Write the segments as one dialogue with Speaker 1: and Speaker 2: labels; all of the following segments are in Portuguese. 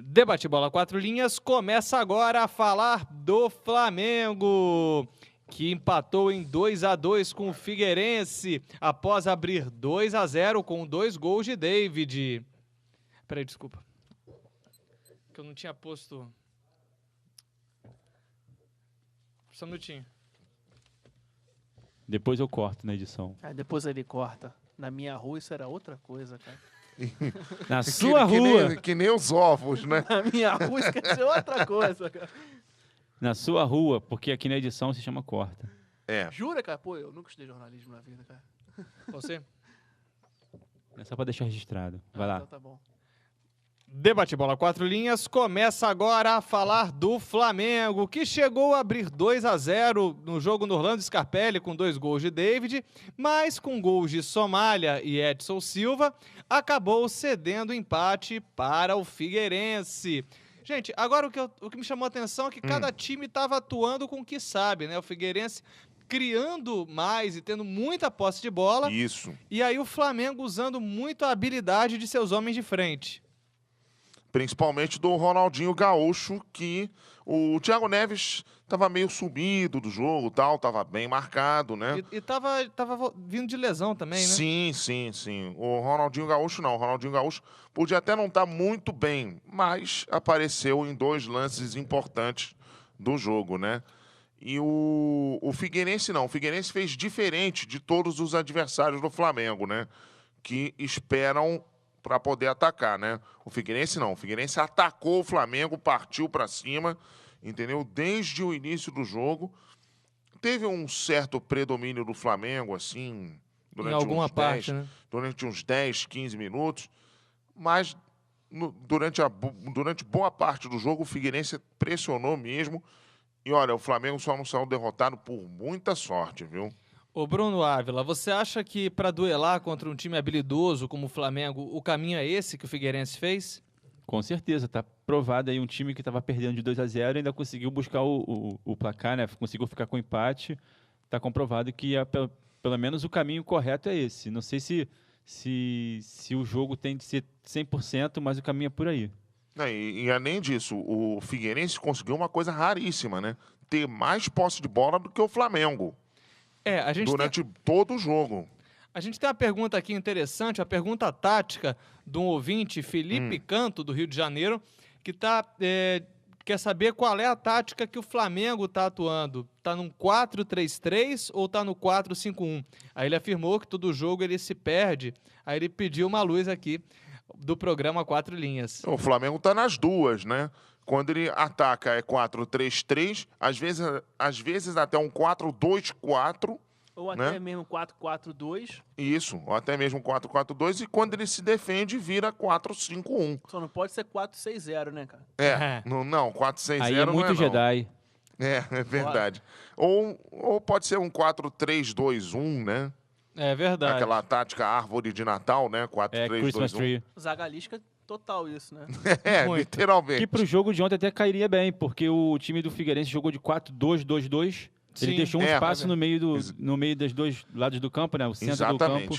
Speaker 1: Debate Bola 4 Linhas começa agora a falar do Flamengo, que empatou em 2-2 com o Figueirense, após abrir 2-0 com 2 gols de David. Peraí, desculpa. Que eu não tinha posto... Só um minutinho.
Speaker 2: Depois eu corto na edição.
Speaker 3: Depois ele corta. Na minha rua isso era outra coisa, cara.
Speaker 2: Na sua rua.
Speaker 4: Que nem os ovos, né?
Speaker 3: Na minha rua isso quer dizer outra coisa, cara.
Speaker 2: Na sua rua, porque aqui na edição se chama corta.
Speaker 4: É.
Speaker 3: Jura, cara? Pô, eu nunca estudei jornalismo na vida, cara.
Speaker 1: Você?
Speaker 2: É só pra deixar registrado. Vai lá.
Speaker 3: Então tá bom.
Speaker 1: Debate Bola 4 Linhas começa agora a falar do Flamengo, que chegou a abrir 2-0 no jogo no Orlando Scarpelli com 2 gols de David, mas com gols de Somália e Edson Silva, acabou cedendo empate para o Figueirense. Gente, agora o que me chamou a atenção é que cada time estava atuando com o que sabe, né? O Figueirense criando mais e tendo muita posse de bola.
Speaker 4: Isso.
Speaker 1: E aí o Flamengo usando muito a habilidade de seus homens de frente.
Speaker 4: Principalmente do Ronaldinho Gaúcho, que o Thiago Neves estava meio sumido do jogo, tal, tava bem marcado, né?
Speaker 1: E tava vindo de lesão também, né?
Speaker 4: Sim. O Ronaldinho Gaúcho não. O Ronaldinho Gaúcho podia até não estar muito bem, mas apareceu em 2 lances importantes do jogo, né? E o Figueirense não. O Figueirense fez diferente de todos os adversários do Flamengo, né? Que esperam para poder atacar, né? O Figueirense não. O Figueirense atacou o Flamengo, partiu para cima, entendeu? Desde o início do jogo. Teve um certo predomínio do Flamengo, assim,
Speaker 1: Em alguma parte, né?
Speaker 4: durante uns 10, 15 minutos. Mas durante boa parte do jogo, o Figueirense pressionou mesmo. E, olha, o Flamengo só não saiu derrotado por muita sorte, viu?
Speaker 1: Ô Bruno Ávila, você acha que para duelar contra um time habilidoso como o Flamengo, o caminho é esse que o Figueirense fez?
Speaker 2: Com certeza, tá provado aí um time que estava perdendo de 2-0 e ainda conseguiu buscar o placar, né? Conseguiu ficar com empate. Tá comprovado que pelo menos o caminho correto é esse. Não sei se o jogo tem de ser 100%, mas o caminho é por aí.
Speaker 4: E além disso, o Figueirense conseguiu uma coisa raríssima, né? Ter mais posse de bola do que o Flamengo. Durante todo o jogo.
Speaker 1: A gente tem uma pergunta aqui interessante, a pergunta tática de um ouvinte, Felipe Canto, do Rio de Janeiro, que quer saber qual é a tática que o Flamengo está atuando. Está num 4-3-3 ou está no 4-5-1? Aí ele afirmou que todo jogo ele se perde. Aí ele pediu uma luz aqui do programa 4 Linhas.
Speaker 4: O Flamengo está nas duas, né? Quando ele ataca é 4-3-3, às vezes até um 4-2-4.
Speaker 3: Ou até mesmo 4-4-2.
Speaker 4: Isso, ou até mesmo 4-4-2. E quando ele se defende, vira 4-5-1.
Speaker 3: Só não pode ser 4-6-0, né, cara?
Speaker 4: Não, 4-6-0
Speaker 2: aí é muito Jedi.
Speaker 4: É verdade. Ou pode ser um 4-3-2-1, né?
Speaker 1: É verdade.
Speaker 4: Aquela tática árvore de Natal, né? 4-3-2-1.
Speaker 2: Christmas Tree.
Speaker 3: Zagalística total isso, né?
Speaker 4: Literalmente.
Speaker 2: Que pro jogo de ontem até cairia bem, porque o time do Figueirense jogou de 4-2-2-2. Ele deixou um espaço no meio dos dois lados do campo, né? O centro do campo.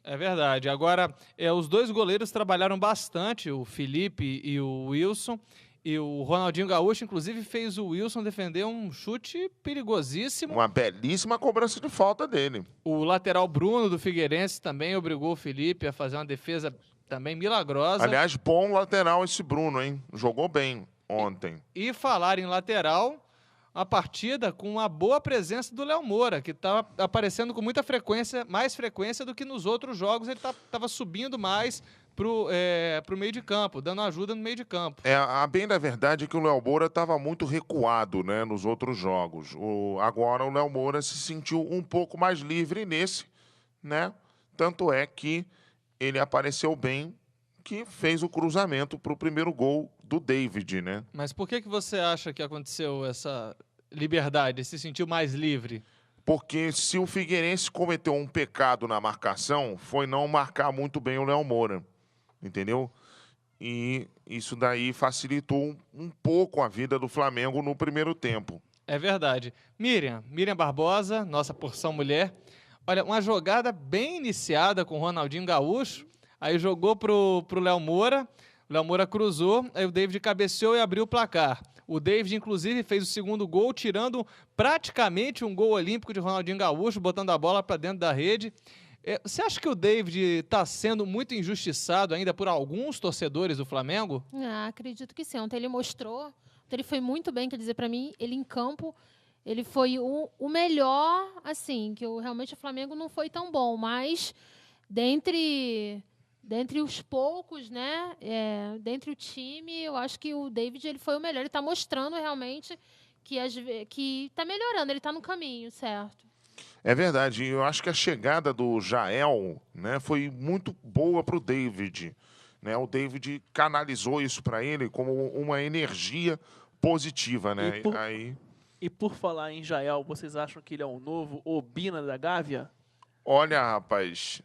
Speaker 1: É verdade. Agora, os 2 goleiros trabalharam bastante, o Felipe e o Wilson. E o Ronaldinho Gaúcho, inclusive, fez o Wilson defender um chute perigosíssimo.
Speaker 4: Uma belíssima cobrança de falta dele. O
Speaker 1: lateral Bruno, do Figueirense, também obrigou o Felipe a fazer uma defesa também milagrosa.
Speaker 4: Aliás, bom lateral esse Bruno, hein? Jogou bem ontem.
Speaker 1: E falar em lateral, a partida com uma boa presença do Léo Moura, que está aparecendo com muita frequência, mais frequência do que nos outros jogos. Ele estava subindo mais pro meio de campo, dando ajuda no meio de campo.
Speaker 4: A bem da verdade é que o Léo Moura estava muito recuado, né, nos outros jogos. Agora o Léo Moura se sentiu um pouco mais livre nesse, né? Tanto é que ele apareceu bem, que fez o cruzamento para o primeiro gol do David, né?
Speaker 1: Mas por que você acha que aconteceu essa liberdade, se sentiu mais livre?
Speaker 4: Porque se o Figueirense cometeu um pecado na marcação, foi não marcar muito bem o Léo Moura, entendeu? E isso daí facilitou um pouco a vida do Flamengo no primeiro tempo.
Speaker 1: É verdade. Miriam Barbosa, nossa porção mulher. Olha, uma jogada bem iniciada com o Ronaldinho Gaúcho. Aí jogou pro Léo Moura. O Léo Moura cruzou, aí o David cabeceou e abriu o placar. O David, inclusive, fez o segundo gol, tirando praticamente um gol olímpico de Ronaldinho Gaúcho, botando a bola para dentro da rede. Você acha que o David está sendo muito injustiçado ainda por alguns torcedores do Flamengo?
Speaker 5: Acredito que sim. Ontem ele mostrou, ontem ele foi muito bem, quer dizer, para mim, ele em campo, ele foi o melhor, assim, que realmente o Flamengo não foi tão bom, mas dentre os poucos, né, dentre o time, eu acho que o David ele foi o melhor. Ele está mostrando realmente que está melhorando, ele está no caminho, certo?
Speaker 4: É verdade. Eu acho que a chegada do Jael, né, foi muito boa para o David. Né? O David canalizou isso para ele como uma energia positiva. Né?
Speaker 3: E por falar em Jael, vocês acham que ele é o novo Obina da Gávea?
Speaker 4: Olha, rapaz,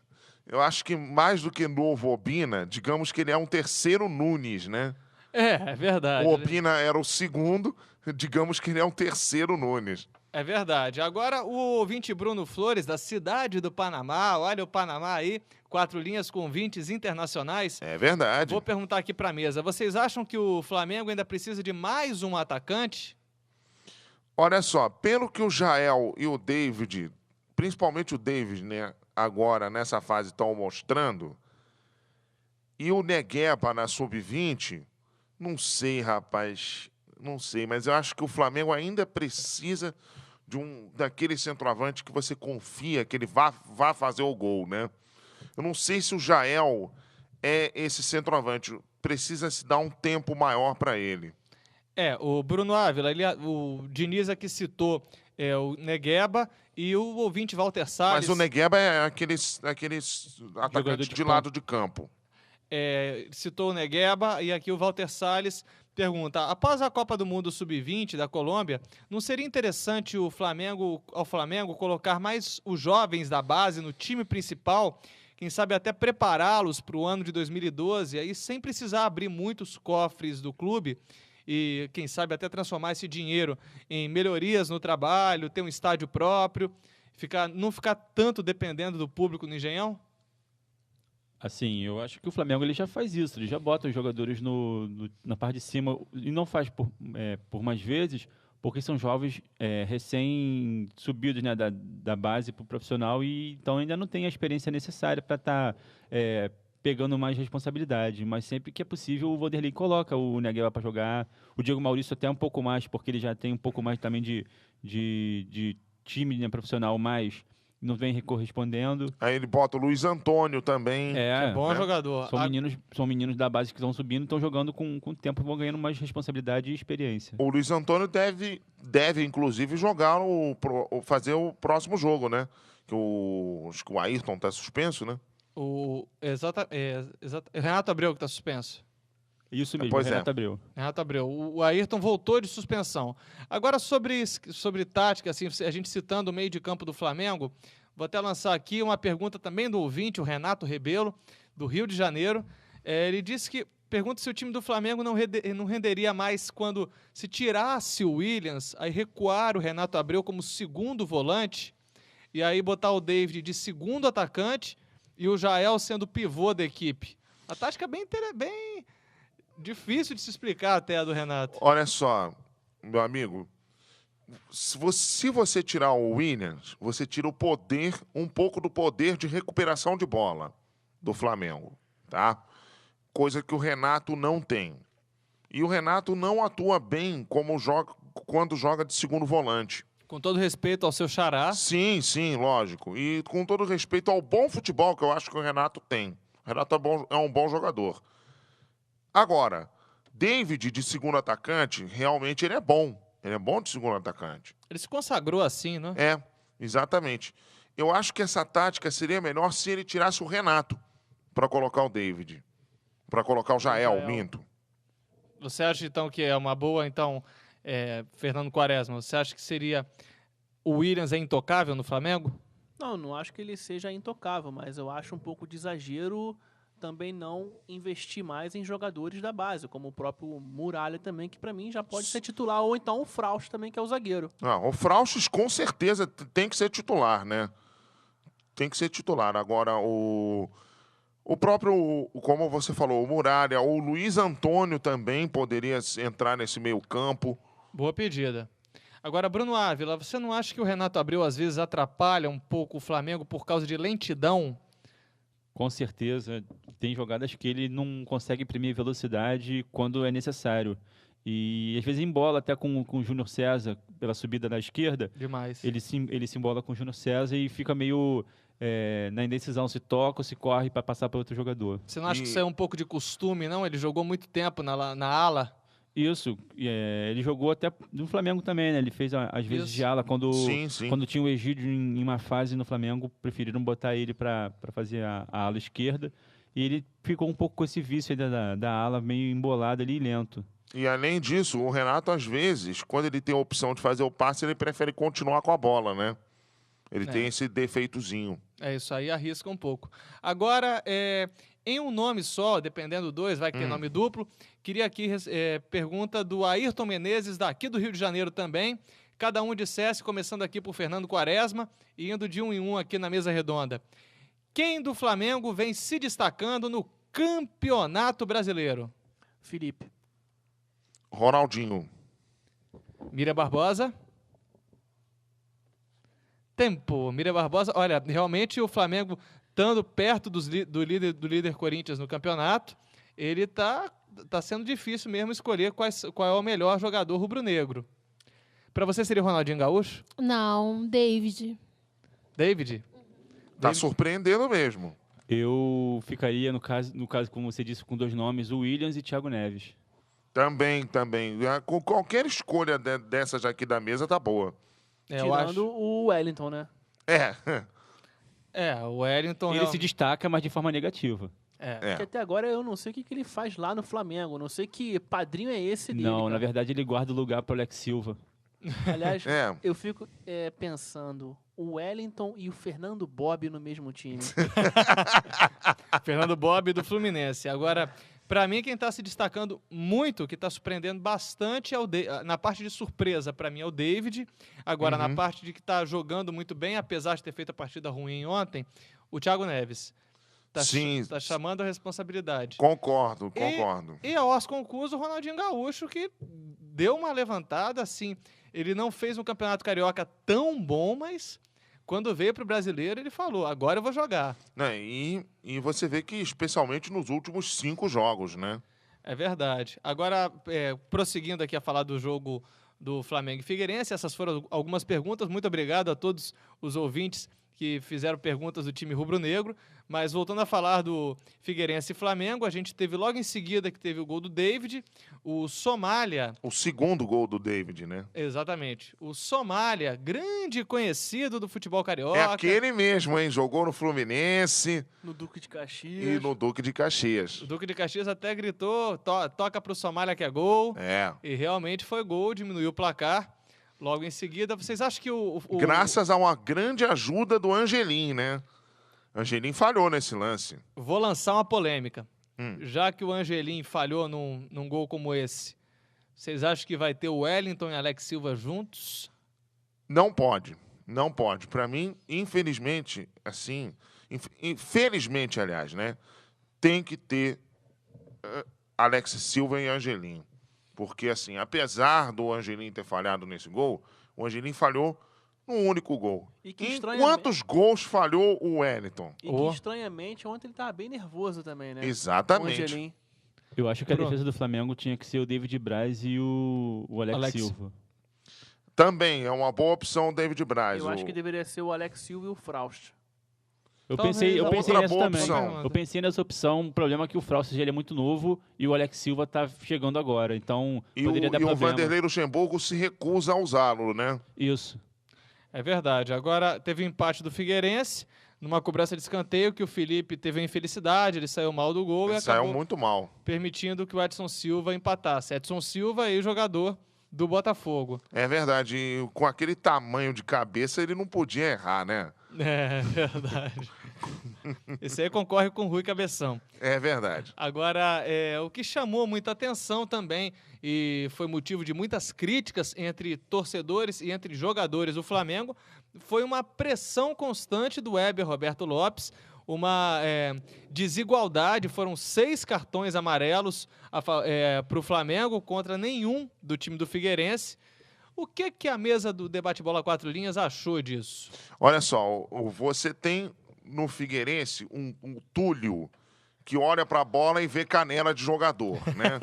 Speaker 4: eu acho que mais do que novo Obina, digamos que ele é um terceiro Nunes, né?
Speaker 1: É verdade.
Speaker 4: O Obina era o segundo, digamos que ele é um terceiro Nunes.
Speaker 1: É verdade. Agora, o ouvinte Bruno Flores, da cidade do Panamá, olha o Panamá aí, 4 linhas com ouvintes internacionais.
Speaker 4: É verdade.
Speaker 1: Vou perguntar aqui para a mesa, vocês acham que o Flamengo ainda precisa de mais um atacante?
Speaker 4: Olha só, pelo que o Jael e o David, principalmente o David, né, agora nessa fase estão mostrando, e o Negueba na sub-20, não sei, rapaz, não sei, mas eu acho que o Flamengo ainda precisa daquele centroavante que você confia que ele vá fazer o gol, né? Eu não sei se o Jael é esse centroavante, precisa se dar um tempo maior para ele.
Speaker 1: O Bruno Ávila, o Diniz aqui citou o Negueba e o ouvinte Walter Salles.
Speaker 4: Mas o Negueba é aqueles atacantes de lado de campo.
Speaker 1: Citou o Negueba e aqui o Walter Salles pergunta, após a Copa do Mundo Sub-20 da Colômbia, não seria interessante ao Flamengo colocar mais os jovens da base no time principal, quem sabe até prepará-los para o ano de 2012, aí sem precisar abrir muitos cofres do clube e quem sabe até transformar esse dinheiro em melhorias no trabalho, ter um estádio próprio, não ficar tanto dependendo do público no Engenhão?
Speaker 2: Assim, eu acho que o Flamengo ele já faz isso, ele já bota os jogadores na parte de cima e não faz por mais vezes, porque são jovens recém-subidos, né, da base para o profissional e então ainda não tem a experiência necessária para estar pegando mais responsabilidade. Mas sempre que é possível o Vanderlei coloca o Negueba para jogar, o Diego Maurício até um pouco mais, porque ele já tem um pouco mais também de time, né, profissional, mais não vem correspondendo.
Speaker 4: Aí ele bota o Luiz Antônio também.
Speaker 1: Que é bom jogador.
Speaker 2: São meninos da base que estão subindo, estão jogando com o tempo, vão ganhando mais responsabilidade e experiência.
Speaker 4: O Luiz Antônio deve inclusive, jogar fazer o próximo jogo, né? Acho que o Ayrton está suspenso, né?
Speaker 1: Renato Abreu que está suspenso.
Speaker 2: Isso mesmo, Renato Abreu.
Speaker 1: O Ayrton voltou de suspensão. Agora, sobre tática, assim, a gente citando o meio de campo do Flamengo, vou até lançar aqui uma pergunta também do ouvinte, o Renato Rebelo, do Rio de Janeiro. Ele disse que pergunta se o time do Flamengo não renderia mais quando se tirasse o Williams, aí recuar o Renato Abreu como segundo volante, e aí botar o David de segundo atacante e o Jael sendo pivô da equipe. A tática é bem difícil de se explicar até a do Renato.
Speaker 4: Olha só, meu amigo, se você tirar o Williams, você tira um pouco do poder de recuperação de bola do Flamengo, tá? Coisa que o Renato não tem. E o Renato não atua bem quando joga de segundo volante.
Speaker 1: Com todo respeito ao seu xará.
Speaker 4: Sim, lógico. E com todo respeito ao bom futebol que eu acho que o Renato tem. O Renato é um bom jogador. Agora, David de segundo atacante, realmente ele é bom. Ele é bom de segundo atacante.
Speaker 1: Ele se consagrou assim, né?
Speaker 4: Exatamente. Eu acho que essa tática seria melhor se ele tirasse o Renato para colocar o David. Para colocar o Jael, minto.
Speaker 1: Você acha, então, que é uma boa, Fernando Quaresma, você acha que seria o Williams intocável no Flamengo?
Speaker 3: Não acho que ele seja intocável, mas eu acho um pouco de exagero também não investir mais em jogadores da base, como o próprio Muralha também, que para mim já pode ser titular, ou então o Frausch também, que é o zagueiro.
Speaker 4: O Frausch com certeza tem que ser titular, né? Tem que ser titular. Agora, o O próprio, como você falou, o Muralha, o Luiz Antônio também poderia entrar nesse meio campo.
Speaker 1: Boa pedida. Agora, Bruno Ávila, você não acha que o Renato Abreu às vezes atrapalha um pouco o Flamengo por causa de lentidão?
Speaker 2: Com certeza, tem jogadas que ele não consegue imprimir velocidade quando é necessário. E às vezes embola até com o Júnior César pela subida da esquerda.
Speaker 1: Demais.
Speaker 2: Ele se embola com o Júnior César e fica meio na indecisão, se toca ou se corre para passar para outro jogador.
Speaker 1: Você não acha que isso é um pouco de costume, não? Ele jogou muito tempo na ala.
Speaker 2: Isso, ele jogou até no Flamengo também, né? Ele fez às vezes
Speaker 1: Isso.
Speaker 2: de ala quando
Speaker 4: Sim.
Speaker 2: quando tinha o Egídio em uma fase no Flamengo, preferiram botar ele para fazer a ala esquerda e ele ficou um pouco com esse vício aí da ala meio embolado ali e lento.
Speaker 4: E além disso, o Renato, às vezes, quando ele tem a opção de fazer o passe, ele prefere continuar com a bola, né? Ele tem esse defeitozinho.
Speaker 1: É isso aí, arrisca um pouco. Agora, em um nome só, dependendo do dois, vai que tem nome duplo, queria aqui pergunta do Ayrton Menezes, daqui do Rio de Janeiro também. Cada um dissesse, começando aqui por Fernando Quaresma e indo de um em um aqui na mesa redonda. Quem do Flamengo vem se destacando no Campeonato Brasileiro?
Speaker 3: Felipe.
Speaker 4: Ronaldinho.
Speaker 1: Miriam Barbosa. Tempo. Miriam Barbosa. Olha, realmente o Flamengo, estando perto do líder Corinthians no campeonato, ele tá sendo difícil mesmo escolher qual é o melhor jogador rubro-negro. Para você seria o Ronaldinho Gaúcho?
Speaker 5: Não, David.
Speaker 1: David?
Speaker 4: Tá surpreendendo mesmo.
Speaker 2: Eu ficaria, no caso, como você disse, com dois nomes, o Williams e Thiago Neves.
Speaker 4: Também. Com qualquer escolha dessas aqui da mesa tá boa.
Speaker 1: Eu acho.
Speaker 3: Tirando o Wellington, né?
Speaker 1: O Wellington...
Speaker 2: Ele se destaca, mas de forma negativa.
Speaker 3: Porque até agora eu não sei o que ele faz lá no Flamengo. Não sei que padrinho é esse dele.
Speaker 2: Não,
Speaker 3: cara.
Speaker 2: na verdade ele guarda o lugar para o Alex Silva.
Speaker 3: Aliás, eu fico pensando, o Wellington e o Fernando Bob no mesmo time.
Speaker 1: Fernando Bob do Fluminense. Agora, para mim, quem está se destacando muito, que está surpreendendo bastante, na parte de surpresa, para mim, é o David. Agora, na parte de que está jogando muito bem, apesar de ter feito a partida ruim ontem, o Thiago Neves. Tá chamando a responsabilidade.
Speaker 4: Concordo.
Speaker 1: E aos concursos, o Ronaldinho Gaúcho, que deu uma levantada, assim. Ele não fez um campeonato carioca tão bom, mas quando veio para o brasileiro, ele falou, agora eu vou jogar.
Speaker 4: E você vê que, especialmente nos últimos 5 jogos, né?
Speaker 1: É verdade. Agora, prosseguindo aqui a falar do jogo do Flamengo e Figueirense, essas foram algumas perguntas. Muito obrigado a todos os ouvintes que fizeram perguntas do time rubro-negro. Mas voltando a falar do Figueirense e Flamengo, a gente teve logo em seguida que teve o gol do David, o Somália...
Speaker 4: O segundo gol do David, né?
Speaker 1: Exatamente. O Somália, grande conhecido do futebol carioca.
Speaker 4: É aquele mesmo, hein? Jogou no Fluminense.
Speaker 3: No Duque de Caxias.
Speaker 4: E no Duque de Caxias.
Speaker 1: O Duque de Caxias até gritou, toca pro Somália que é gol. E realmente foi gol, diminuiu o placar. Logo em seguida, vocês acham que
Speaker 4: Graças a uma grande ajuda do Angelim, né? Angelim falhou nesse lance.
Speaker 1: Vou lançar uma polêmica. Já que o Angelim falhou num gol como esse, vocês acham que vai ter o Wellington e Alex Silva juntos?
Speaker 4: Não pode. Para mim, infelizmente, infelizmente, aliás, né? Tem que ter Alex Silva e Angelim. Porque, assim, apesar do Angelim ter falhado nesse gol, o Angelim falhou num único gol.
Speaker 3: E que
Speaker 4: em quantos gols falhou o Wellington?
Speaker 3: E que, estranhamente, ontem ele estava bem nervoso também, né?
Speaker 4: Exatamente.
Speaker 3: O Angelim.
Speaker 2: Eu acho que a defesa do Flamengo tinha que ser o David Braz e o Alex Silva.
Speaker 4: Também, é uma boa opção o David Braz.
Speaker 3: Eu acho que deveria ser o Alex Silva e o Fraust.
Speaker 2: Eu pensei
Speaker 4: outra
Speaker 2: nessa
Speaker 4: boa
Speaker 2: também.
Speaker 4: opção.
Speaker 2: Eu pensei nessa opção. O problema é que o Fraust ele é muito novo e o Alex Silva tá chegando agora. Então, poderia dar problema.
Speaker 4: E o Vanderlei Luxemburgo se recusa a usá-lo, né?
Speaker 2: Isso.
Speaker 1: É verdade. Agora, teve um empate do Figueirense, numa cobrança de escanteio, que o Felipe teve a infelicidade, ele saiu mal do gol
Speaker 4: Ele
Speaker 1: e
Speaker 4: saiu
Speaker 1: acabou
Speaker 4: muito mal.
Speaker 1: permitindo que o Edson Silva empatasse. Edson Silva e o jogador do Botafogo.
Speaker 4: É verdade. E com aquele tamanho de cabeça, ele não podia errar, né?
Speaker 1: É verdade. Esse aí concorre com o Rui Cabeção.
Speaker 4: É verdade.
Speaker 1: Agora, o que chamou muita atenção também e foi motivo de muitas críticas entre torcedores e entre jogadores do Flamengo foi uma pressão constante do Weber Roberto Lopes, uma desigualdade. Foram 6 cartões amarelos para o Flamengo contra nenhum do time do Figueirense. O que a mesa do Debate Bola 4 Linhas achou disso?
Speaker 4: Olha só, você tem no Figueirense um Túlio que olha para a bola e vê canela de jogador, né?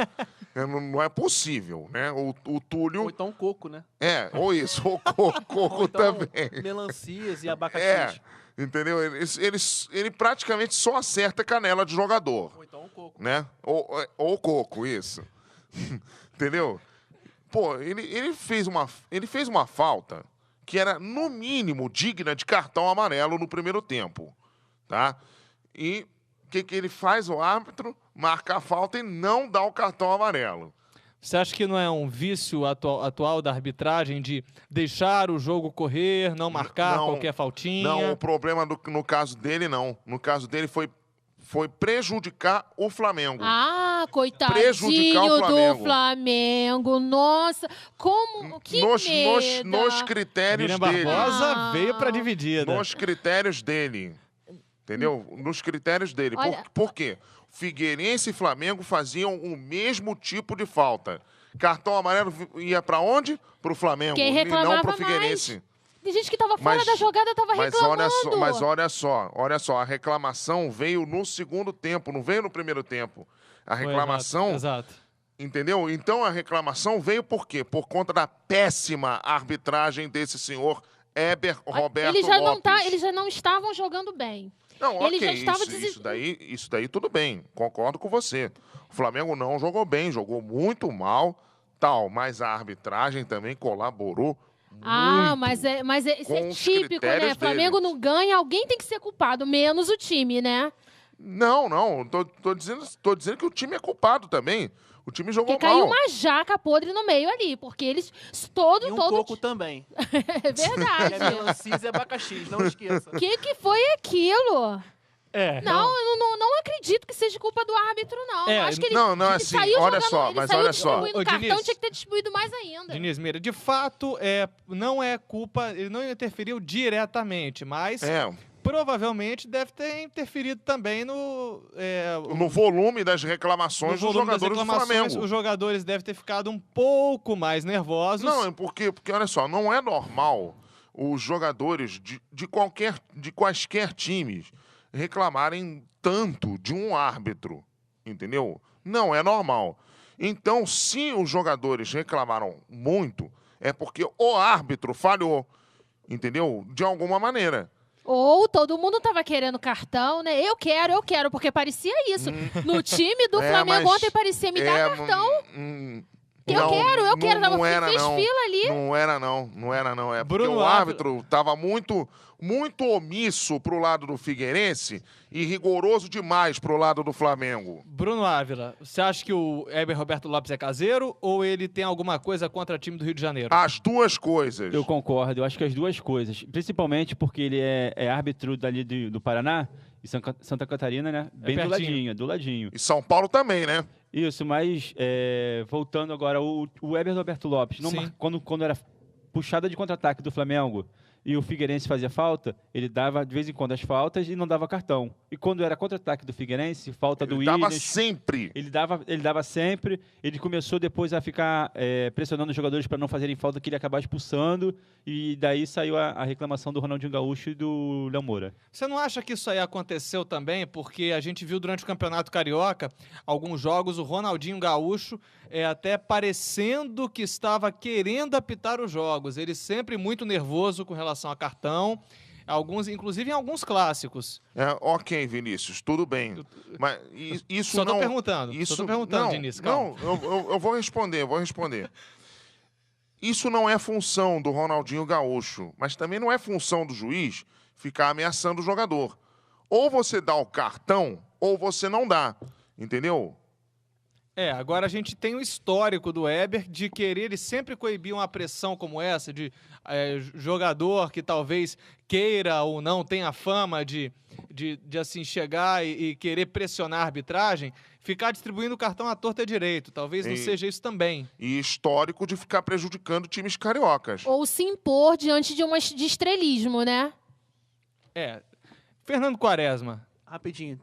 Speaker 4: Não é possível, né? O Túlio...
Speaker 3: Ou então um coco, né?
Speaker 4: Ou isso, o coco
Speaker 3: Ou então
Speaker 4: também.
Speaker 3: melancias e abacaxi.
Speaker 4: Entendeu? Ele praticamente só acerta canela de jogador,
Speaker 3: Ou então um coco.
Speaker 4: né? Ou coco, isso. Entendeu? Pô, ele fez uma falta que era, no mínimo, digna de cartão amarelo no primeiro tempo, tá? E o que ele faz? O árbitro marca a falta e não dá o cartão amarelo.
Speaker 1: Você acha que não é um vício atual da arbitragem de deixar o jogo correr, não marcar qualquer faltinha?
Speaker 4: Não, o problema no caso dele, não. No caso dele foi prejudicar o Flamengo.
Speaker 5: Ah,
Speaker 4: Prejudicar
Speaker 5: coitadinho
Speaker 4: o Flamengo.
Speaker 5: do Flamengo. Nossa, como... Que medo.
Speaker 4: Nos critérios
Speaker 1: Miriam
Speaker 4: dele.
Speaker 1: Barbosa veio para dividir, né?
Speaker 4: Nos critérios dele. Entendeu? Nos critérios dele.
Speaker 5: Olha-
Speaker 4: Por quê? Figueirense e Flamengo faziam o mesmo tipo de falta. Cartão amarelo ia para onde? Para o Flamengo.
Speaker 5: Quem
Speaker 4: E não
Speaker 5: reclamava
Speaker 4: para o Figueirense.
Speaker 5: Tem gente que tava fora
Speaker 4: Mas-
Speaker 5: da jogada, tava reclamando.
Speaker 4: Mas olha só, a reclamação veio no segundo tempo, não veio no primeiro tempo. A
Speaker 1: Foi,
Speaker 4: reclamação,
Speaker 1: Exato.
Speaker 4: entendeu? Então a reclamação veio por quê? Por conta da péssima arbitragem desse senhor Éber Roberto
Speaker 5: Eles já
Speaker 4: Lopes.
Speaker 5: eles já não estavam jogando bem.
Speaker 4: Não,
Speaker 5: ele
Speaker 4: ok,
Speaker 5: já estava
Speaker 4: isso daí tudo bem, concordo com você. O Flamengo não jogou bem, jogou muito mal, tal, mas a arbitragem também colaborou
Speaker 5: Ah,
Speaker 4: muito.
Speaker 5: mas isso é
Speaker 4: com os
Speaker 5: típico, né?
Speaker 4: critérios
Speaker 5: Flamengo
Speaker 4: deles.
Speaker 5: não ganha, alguém tem que ser culpado, menos o time, né?
Speaker 4: Não, tô dizendo que o time é culpado também. O time jogou
Speaker 5: Porque caiu
Speaker 4: mal.
Speaker 5: uma jaca podre no meio ali, porque eles todo
Speaker 3: E um
Speaker 5: todo
Speaker 3: coco também.
Speaker 5: é
Speaker 3: E é
Speaker 5: verdade.
Speaker 3: melancias e abacaxi, não esqueça.
Speaker 5: Que foi aquilo?
Speaker 1: É,
Speaker 5: Não, eu não acredito que seja culpa do árbitro, não.
Speaker 1: É,
Speaker 5: Acho que ele,
Speaker 4: não,
Speaker 5: ele
Speaker 4: assim,
Speaker 5: saiu
Speaker 4: olha
Speaker 5: jogando,
Speaker 4: só,
Speaker 5: ele
Speaker 4: mas
Speaker 5: saiu
Speaker 4: olha só.
Speaker 5: distribuindo
Speaker 1: Ô,
Speaker 5: cartão,
Speaker 1: Diniz.
Speaker 5: tinha que ter distribuído mais ainda.
Speaker 1: Diniz Meira, de fato, não é culpa, ele não interferiu diretamente, mas provavelmente deve ter interferido também no
Speaker 4: volume das reclamações dos
Speaker 1: volume das
Speaker 4: jogadores do
Speaker 1: reclamações.
Speaker 4: Flamengo.
Speaker 1: Os jogadores devem ter ficado um pouco mais nervosos.
Speaker 4: Não, é porque, olha só, não é normal os jogadores de quaisquer times reclamarem tanto de um árbitro, entendeu? Não é normal. Então, se os jogadores reclamaram muito, é porque o árbitro falhou, entendeu? De alguma maneira.
Speaker 5: Ou todo mundo tava querendo cartão, né? Eu quero, porque parecia isso. No time do Flamengo
Speaker 4: mas-
Speaker 5: ontem parecia me dar cartão. Eu quero.
Speaker 4: Não era,
Speaker 5: Fez
Speaker 4: não.
Speaker 5: fila ali.
Speaker 4: Não era, não. É porque
Speaker 1: Bruno
Speaker 4: o
Speaker 1: Ávila-
Speaker 4: árbitro estava muito omisso pro lado do Figueirense e rigoroso demais pro lado do Flamengo.
Speaker 1: Bruno Ávila, você acha que o Éber Roberto Lopes é caseiro ou ele tem alguma coisa contra o time do Rio de Janeiro?
Speaker 4: As duas coisas.
Speaker 2: Eu concordo, eu acho que as duas coisas. Principalmente porque ele é árbitro dali do Paraná e Santa Catarina, né? Bem do
Speaker 1: pertinho.
Speaker 2: ladinho.
Speaker 4: E São Paulo também, né?
Speaker 2: Isso, mas voltando agora, o Éber Roberto Lopes,
Speaker 1: Sim.
Speaker 2: quando era puxada de contra-ataque do Flamengo e o Figueirense fazia falta, ele dava de vez em quando as faltas e não dava cartão. E quando era contra-ataque do Figueirense, falta do
Speaker 4: Ele dava
Speaker 2: Williams,
Speaker 4: sempre.
Speaker 2: ele dava sempre. Ele começou depois a ficar pressionando os jogadores para não fazerem falta, que ele ia acabar expulsando. E daí saiu a reclamação do Ronaldinho Gaúcho e do Léo Moura.
Speaker 1: Você não acha que isso aí aconteceu também? Porque a gente viu durante o Campeonato Carioca, alguns jogos, o Ronaldinho Gaúcho até parecendo que estava querendo apitar os jogos. Ele sempre muito nervoso com relação a cartão, inclusive em alguns clássicos.
Speaker 4: Ok, Vinícius, tudo bem. Mas isso
Speaker 1: Só
Speaker 4: não...
Speaker 1: tô perguntando,
Speaker 4: não,
Speaker 1: Diniz, calma.
Speaker 4: Não, eu vou responder. Isso não é função do Ronaldinho Gaúcho, mas também não é função do juiz ficar ameaçando o jogador. Ou você dá o cartão, ou você não dá, entendeu?
Speaker 1: Agora a gente tem o histórico do Éber de querer, ele sempre coibir uma pressão como essa, de jogador que talvez queira ou não, tenha fama de assim, chegar e querer pressionar a arbitragem, ficar distribuindo o cartão à torta e à direito. Talvez não seja isso também.
Speaker 4: E histórico de ficar prejudicando times cariocas.
Speaker 5: Ou se impor diante de estrelismo, né?
Speaker 1: Fernando Quaresma,
Speaker 3: Rapidinho.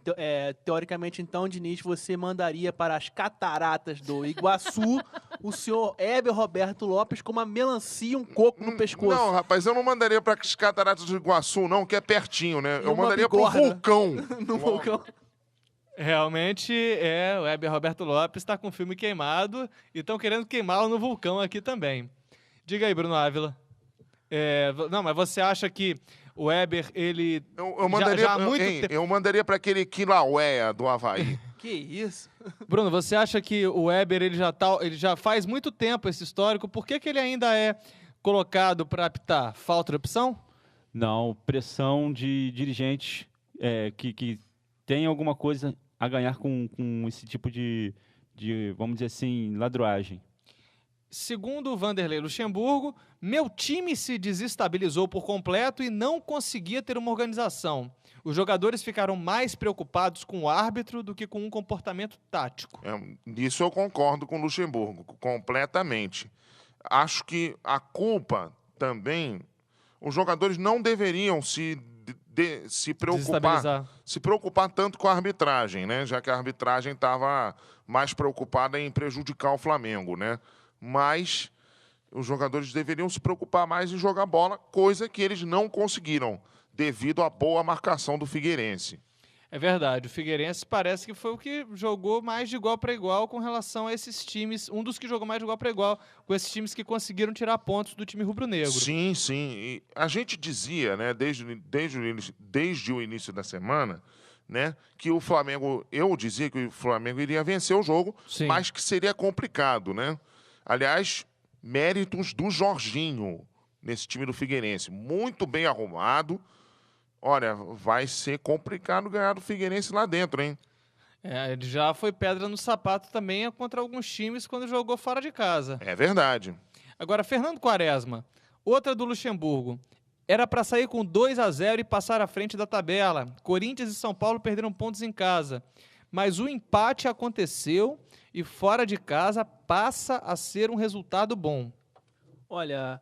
Speaker 3: Teoricamente, então, Diniz, você mandaria para as cataratas do Iguaçu o senhor Heber Roberto Lopes com uma melancia e um coco no pescoço.
Speaker 4: Não, rapaz, eu não mandaria para as cataratas do Iguaçu, não, que é pertinho, né?
Speaker 3: E
Speaker 4: Eu
Speaker 3: uma
Speaker 4: mandaria para o
Speaker 3: bigorna.
Speaker 4: vulcão.
Speaker 3: No vulcão.
Speaker 1: Realmente, o Heber Roberto Lopes está com o filme queimado e estão querendo queimá-lo no vulcão aqui também. Diga aí, Bruno Ávila. Não, mas você acha que o Heber, ele...
Speaker 4: Eu mandaria,
Speaker 1: já há muito tempo...
Speaker 4: eu mandaria para aquele Kilauea do Havaí.
Speaker 3: Que isso?
Speaker 1: Bruno, você acha que o Heber, ele já faz muito tempo esse histórico, por que ele ainda é colocado para apitar? Falta de opção?
Speaker 2: Não, pressão de dirigentes que tem alguma coisa a ganhar com esse tipo de, vamos dizer assim, ladruagem.
Speaker 1: Segundo o Vanderlei Luxemburgo, meu time se desestabilizou por completo e não conseguia ter uma organização. Os jogadores ficaram mais preocupados com o árbitro do que com um comportamento tático.
Speaker 4: Nisso eu concordo com o Luxemburgo, completamente. Acho que a culpa também... Os jogadores não deveriam se preocupar tanto com a arbitragem, né? Já que a arbitragem estava mais preocupada em prejudicar o Flamengo, né? Mas os jogadores deveriam se preocupar mais em jogar bola, coisa que eles não conseguiram, devido à boa marcação do Figueirense.
Speaker 1: É verdade, o Figueirense parece que foi o que jogou mais de igual para igual com relação a esses times, um dos que jogou mais de igual para igual com esses times que conseguiram tirar pontos do time rubro-negro.
Speaker 4: Sim, sim. E a gente dizia, né, desde o início da semana, né, que o Flamengo, eu dizia que o Flamengo iria vencer o jogo,
Speaker 1: Sim.
Speaker 4: mas que seria complicado, né? Aliás, méritos do Jorginho nesse time do Figueirense, muito bem arrumado. Olha, vai ser complicado ganhar do Figueirense lá dentro, hein?
Speaker 1: Ele já foi pedra no sapato também contra alguns times quando jogou fora de casa.
Speaker 4: É verdade.
Speaker 1: Agora, Fernando Quaresma, outra do Luxemburgo. Era para sair com 2-0 e passar à frente da tabela. Corinthians e São Paulo perderam pontos em casa. Mas o empate aconteceu e fora de casa passa a ser um resultado bom.
Speaker 3: Olha,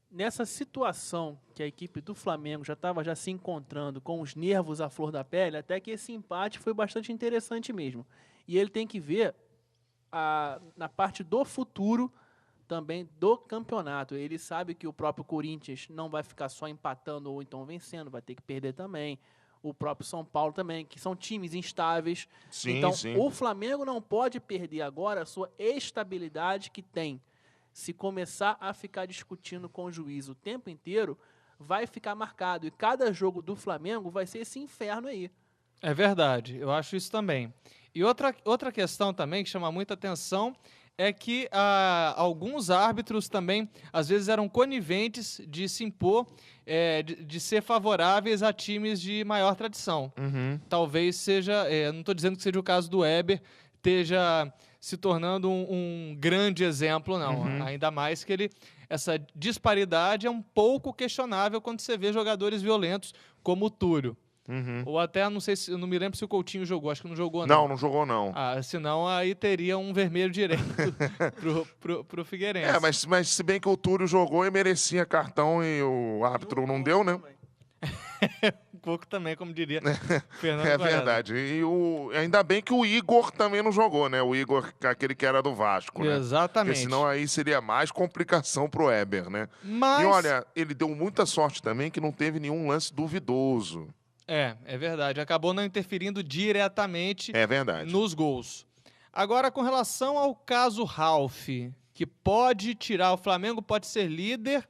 Speaker 3: nessa situação que a equipe do Flamengo já estava se encontrando com os nervos à flor da pele, até que esse empate foi bastante interessante mesmo. E ele tem que ver na parte do futuro também do campeonato. Ele sabe que o próprio Corinthians não vai ficar só empatando ou então vencendo, vai ter que perder também. O próprio São Paulo também, que são times instáveis.
Speaker 4: Sim,
Speaker 3: então,
Speaker 4: sim.
Speaker 3: o Flamengo não pode perder agora a sua estabilidade que tem. Se começar a ficar discutindo com o juiz o tempo inteiro, vai ficar marcado. E cada jogo do Flamengo vai ser esse inferno aí.
Speaker 1: É verdade, eu acho isso também. E outra questão também que chama muita atenção é que alguns árbitros também, às vezes, eram coniventes de se impor, de ser favoráveis a times de maior tradição.
Speaker 4: Uhum.
Speaker 1: Talvez seja, não estou dizendo que seja o caso do Heber, esteja se tornando um grande exemplo, não.
Speaker 4: Uhum.
Speaker 1: Ainda mais que essa disparidade é um pouco questionável quando você vê jogadores violentos como o Túlio.
Speaker 4: Uhum.
Speaker 1: Ou até, não sei se, eu não me lembro se o Coutinho jogou, acho que não jogou,
Speaker 4: Não, não jogou, não.
Speaker 1: Senão aí teria um vermelho direto pro Figueirense.
Speaker 4: Mas se bem que o Túlio jogou e merecia cartão e o árbitro não deu, né?
Speaker 1: Um pouco também, como diria Fernando
Speaker 4: É
Speaker 1: Quaresma.
Speaker 4: verdade. E ainda bem que o Igor também não jogou, né? O Igor, aquele que era do Vasco, né?
Speaker 1: Exatamente.
Speaker 4: Porque senão aí seria mais complicação pro Heber, né?
Speaker 1: Mas...
Speaker 4: E olha, ele deu muita sorte também que não teve nenhum lance duvidoso.
Speaker 1: É verdade. Acabou não interferindo diretamente
Speaker 4: É verdade.
Speaker 1: nos gols. Agora, com relação ao caso Ralf, que pode tirar o Flamengo, pode ser líder,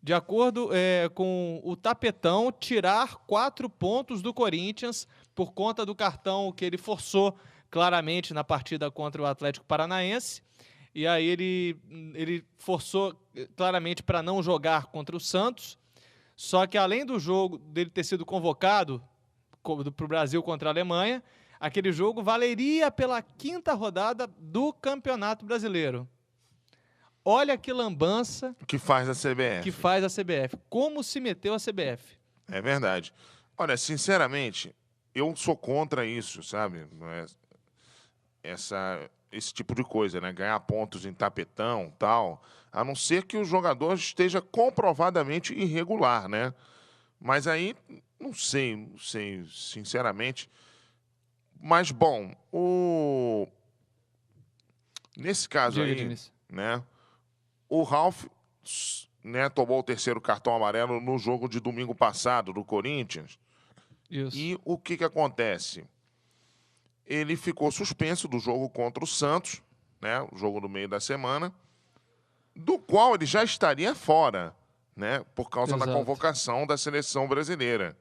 Speaker 1: de acordo com o Tapetão, tirar 4 pontos do Corinthians por conta do cartão que ele forçou claramente na partida contra o Atlético Paranaense. E aí ele forçou claramente para não jogar contra o Santos. Só que além do jogo dele ter sido convocado para o Brasil contra a Alemanha, aquele jogo valeria pela 5ª rodada do Campeonato Brasileiro. Olha que lambança
Speaker 4: Que faz a CBF.
Speaker 1: que faz a CBF. Como se meteu a CBF.
Speaker 4: É verdade. Olha, sinceramente, eu sou contra isso, sabe? Esse tipo de coisa, né? Ganhar pontos em tapetão, tal. A não ser que o jogador esteja comprovadamente irregular, né? Mas aí, não sei, sinceramente. Mas, bom, nesse caso
Speaker 1: Diga,
Speaker 4: aí,
Speaker 1: Diniz.
Speaker 4: né, o Ralf, né, tomou o terceiro cartão amarelo no jogo de domingo passado do Corinthians.
Speaker 1: Isso.
Speaker 4: E o que acontece? Ele ficou suspenso do jogo contra o Santos, né, o jogo do meio da semana, do qual ele já estaria fora, né, por causa da
Speaker 1: Exato.
Speaker 4: convocação da seleção brasileira.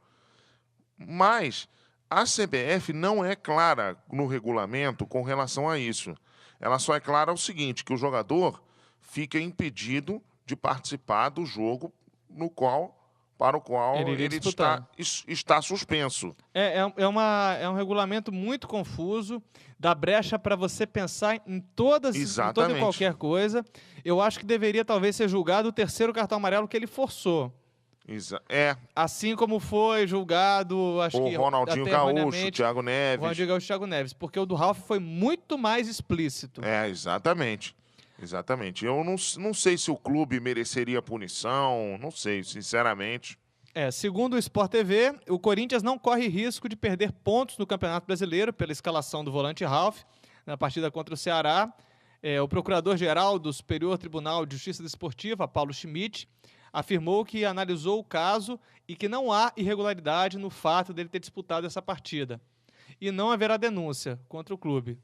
Speaker 4: Mas a CBF não é clara no regulamento com relação a isso. Ela só é clara o seguinte, que o jogador fica impedido de participar do jogo para o qual
Speaker 1: Ele iria
Speaker 4: ele
Speaker 1: disputar.
Speaker 4: está suspenso.
Speaker 1: É um regulamento muito confuso, dá brecha para você pensar em toda e
Speaker 4: Exatamente.
Speaker 1: qualquer coisa. Eu acho que deveria talvez ser julgado o terceiro cartão amarelo que ele forçou. Assim como foi julgado, acho
Speaker 4: O
Speaker 1: que
Speaker 4: Ronaldinho
Speaker 1: até
Speaker 4: Gaúcho, o
Speaker 1: erroneamente,
Speaker 4: Thiago
Speaker 1: o
Speaker 4: Neves.
Speaker 1: Ronaldinho Gaúcho e o Thiago Neves, porque o do Ralf foi muito mais explícito.
Speaker 4: Exatamente. Exatamente. Eu não sei se o clube mereceria punição, não sei, sinceramente.
Speaker 1: Segundo o Sport TV, o Corinthians não corre risco de perder pontos no Campeonato Brasileiro pela escalação do volante Ralf na partida contra o Ceará. O procurador-geral do Superior Tribunal de Justiça Desportiva, Paulo Schmidt, afirmou que analisou o caso e que não há irregularidade no fato dele ter disputado essa partida. E não haverá denúncia contra o clube.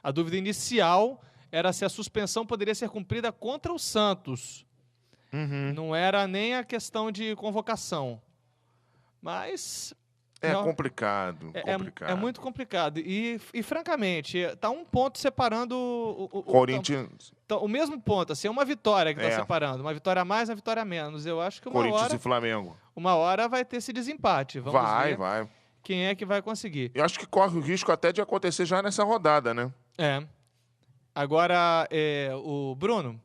Speaker 1: A dúvida inicial era se a suspensão poderia ser cumprida contra o Santos. Não era nem a questão de convocação. Mas...
Speaker 4: complicado.
Speaker 1: É muito complicado. E francamente, está um ponto separando o
Speaker 4: Corinthians,
Speaker 1: o mesmo ponto, assim, é uma vitória que está separando. Uma vitória a mais, uma vitória a menos. Eu acho que
Speaker 4: Corinthians e Flamengo.
Speaker 1: uma hora vai ter esse desempate. Vamos ver
Speaker 4: Vai.
Speaker 1: quem é que vai conseguir.
Speaker 4: Eu acho que corre o risco até de acontecer já nessa rodada, né?
Speaker 1: Agora, o Bruno,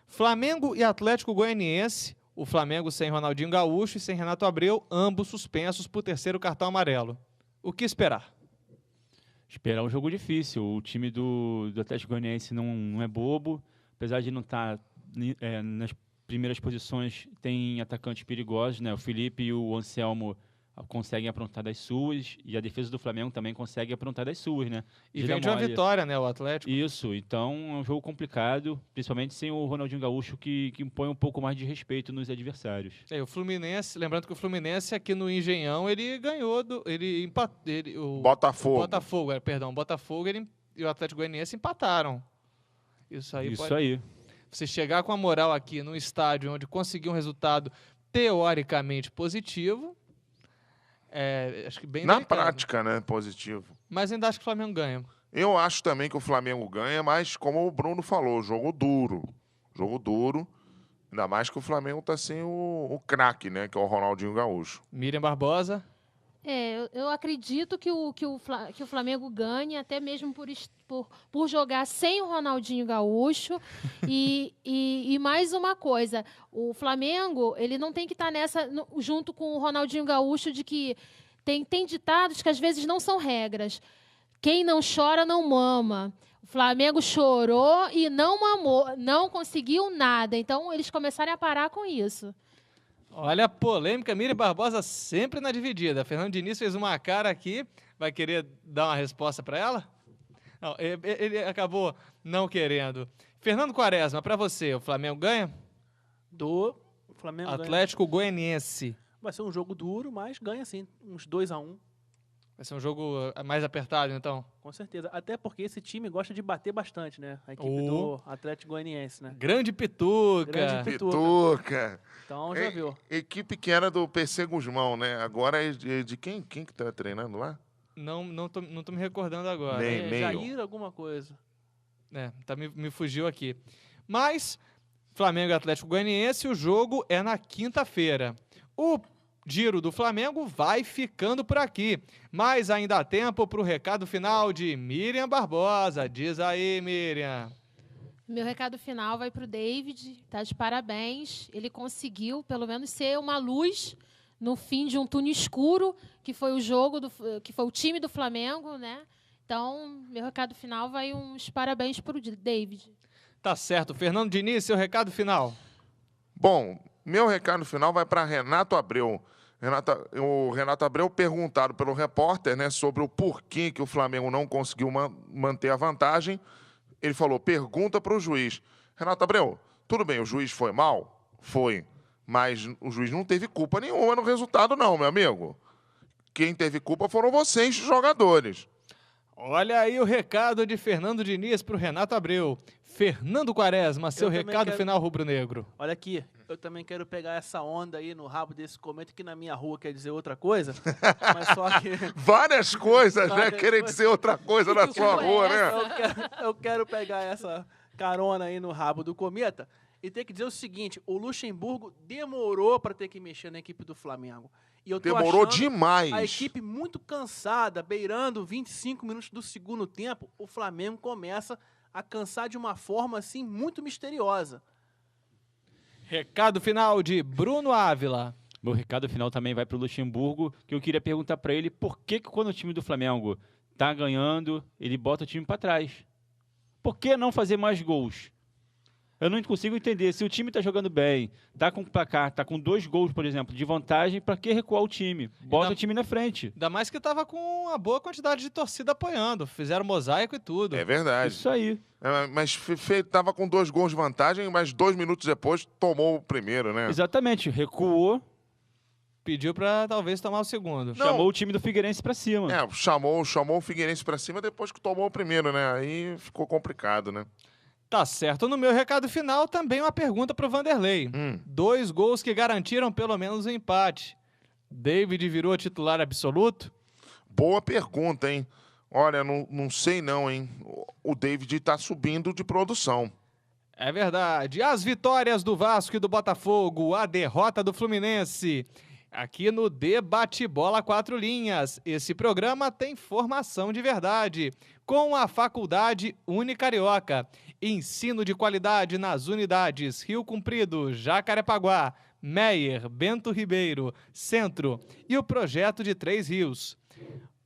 Speaker 1: Flamengo e Atlético Goianiense, o Flamengo sem Ronaldinho Gaúcho e sem Renato Abreu, ambos suspensos por terceiro cartão amarelo. O que esperar?
Speaker 2: Esperar um jogo difícil. O time do Atlético Goianiense não é bobo. Apesar de não estar nas primeiras posições, tem atacantes perigosos, né? O Felipe e o Anselmo conseguem aprontar das suas, e a defesa do Flamengo também consegue aprontar das suas, né?
Speaker 1: E vem de uma vitória, né, o Atlético?
Speaker 2: Isso, então é um jogo complicado, principalmente sem o Ronaldinho Gaúcho, que impõe um pouco mais de respeito nos adversários.
Speaker 1: O Fluminense, lembrando que o Fluminense aqui no Engenhão, ele ganhou o
Speaker 4: Botafogo.
Speaker 1: Botafogo e o Atlético Goianiense empataram. Isso aí. Você chegar com a moral aqui num estádio onde conseguiu um resultado teoricamente positivo, acho que bem
Speaker 4: na
Speaker 1: delicado.
Speaker 4: prática, né, positivo.
Speaker 1: Mas ainda acho que o Flamengo ganha.
Speaker 4: Eu acho também que o Flamengo ganha, mas como o Bruno falou, jogo duro. Ainda mais que o Flamengo está sem o craque, né, que é o Ronaldinho Gaúcho.
Speaker 1: Miriam Barbosa.
Speaker 5: Eu acredito que o Flamengo ganhe, até mesmo por jogar sem o Ronaldinho Gaúcho. E mais uma coisa, o Flamengo ele não tem que estar junto com o Ronaldinho Gaúcho, de que tem ditados que às vezes não são regras. Quem não chora não mama. O Flamengo chorou e não mamou, não conseguiu nada. Então, eles começaram a parar com isso.
Speaker 1: Olha a polêmica, Miriam Barbosa sempre na dividida. Fernando Diniz fez uma cara aqui, vai querer dar uma resposta para ela? Não, ele acabou não querendo. Fernando Quaresma, para você, o Flamengo ganha?
Speaker 3: O Flamengo
Speaker 1: Atlético Goianiense.
Speaker 3: Vai ser um jogo duro, mas ganha sim, uns 2-1.
Speaker 1: Vai ser um jogo mais apertado, então?
Speaker 3: Com certeza. Até porque esse time gosta de bater bastante, né? A equipe do Atlético Goianiense, né?
Speaker 1: Grande Pituca.
Speaker 4: Pituca.
Speaker 3: Então, já viu.
Speaker 4: Equipe que era do PC Guzmão, né? Agora é de quem? Quem que tá treinando lá?
Speaker 1: Não tô me recordando agora.
Speaker 4: Nem
Speaker 3: Jair alguma coisa.
Speaker 1: Me fugiu aqui. Mas, Flamengo e Atlético Goianiense, o jogo é na quinta-feira. O giro do Flamengo vai ficando por aqui, mas ainda há tempo para o recado final de Miriam Barbosa. Diz aí, Miriam.
Speaker 5: Meu recado final vai para o David, tá de parabéns. Ele conseguiu, pelo menos, ser uma luz no fim de um túnel escuro, que foi que foi o time do Flamengo, né? Então, meu recado final vai uns parabéns para o David.
Speaker 1: Tá certo. Fernando Diniz, seu recado final.
Speaker 4: Bom, meu recado final vai para Renato Abreu. O Renato Abreu, perguntado pelo repórter, né, sobre o porquê que o Flamengo não conseguiu manter a vantagem, ele falou, pergunta para o juiz. Renato Abreu, tudo bem, o juiz foi mal? Foi. Mas o juiz não teve culpa nenhuma no resultado, não, meu amigo. Quem teve culpa foram vocês, jogadores.
Speaker 1: Olha aí o recado de Fernando Diniz para o Renato Abreu. Fernando Quaresma, seu recado final rubro-negro.
Speaker 3: Olha aqui, eu também quero pegar essa onda aí no rabo desse cometa que na minha rua quer dizer outra coisa, mas só que...
Speaker 4: Várias coisas, né?
Speaker 3: Várias
Speaker 4: Querem
Speaker 3: coisas.
Speaker 4: dizer outra coisa na sua rua, né?
Speaker 3: Eu quero pegar essa carona aí no rabo do cometa e ter que dizer o seguinte, o Luxemburgo demorou para ter que mexer na equipe do Flamengo. E eu tô
Speaker 4: Demorou
Speaker 3: achando
Speaker 4: demais.
Speaker 3: a equipe muito cansada, beirando 25 minutos do segundo tempo, o Flamengo começa a cansar de uma forma assim muito misteriosa.
Speaker 1: Recado final de Bruno Ávila.
Speaker 2: Meu recado final também vai para o Luxemburgo, que eu queria perguntar para ele por que quando o time do Flamengo tá ganhando, ele bota o time para trás. Por que não fazer mais gols? Eu não consigo entender. Se o time tá jogando bem, tá com placar, tá com 2 gols, por exemplo, de vantagem, para que recuar o time? Bota o time na frente.
Speaker 1: Ainda mais que tava com uma boa quantidade de torcida apoiando. Fizeram mosaico e tudo.
Speaker 4: É verdade.
Speaker 2: Isso aí.
Speaker 4: Mas tava com 2 gols de vantagem, mas 2 minutos depois tomou o primeiro, né?
Speaker 2: Exatamente. Recuou,
Speaker 1: Pediu pra talvez tomar o segundo.
Speaker 4: Não.
Speaker 2: chamou o time do Figueirense para cima.
Speaker 4: Chamou o Figueirense pra cima depois que tomou o primeiro, né? Aí ficou complicado, né?
Speaker 1: Tá certo. No meu recado final, também uma pergunta pro Vanderlei. 2 gols que garantiram pelo menos o empate. David virou titular absoluto?
Speaker 4: Boa pergunta, hein? Olha, não sei não, hein? O David tá subindo de produção.
Speaker 1: É verdade. As vitórias do Vasco e do Botafogo, a derrota do Fluminense. Aqui no Debate Bola 4 Linhas. Esse programa tem formação de verdade. Com a Faculdade Unicarioca. Ensino de qualidade nas unidades Rio Comprido, Jacarepaguá, Meier, Bento Ribeiro, Centro e o projeto de 3 Rios.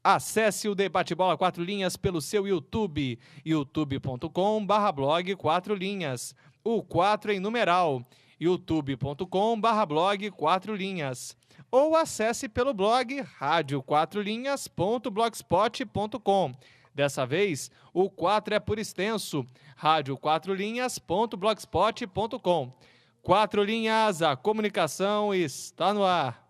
Speaker 1: Acesse o Debate Bola 4 Linhas pelo seu YouTube, youtube.com/blog 4 Linhas. O 4 em numeral, youtube.com/blog 4 Linhas. Ou acesse pelo blog radio4linhas.blogspot.com. Dessa vez, o 4 é por extenso, radio4linhas.blogspot.com. 4 Linhas, a comunicação está no ar.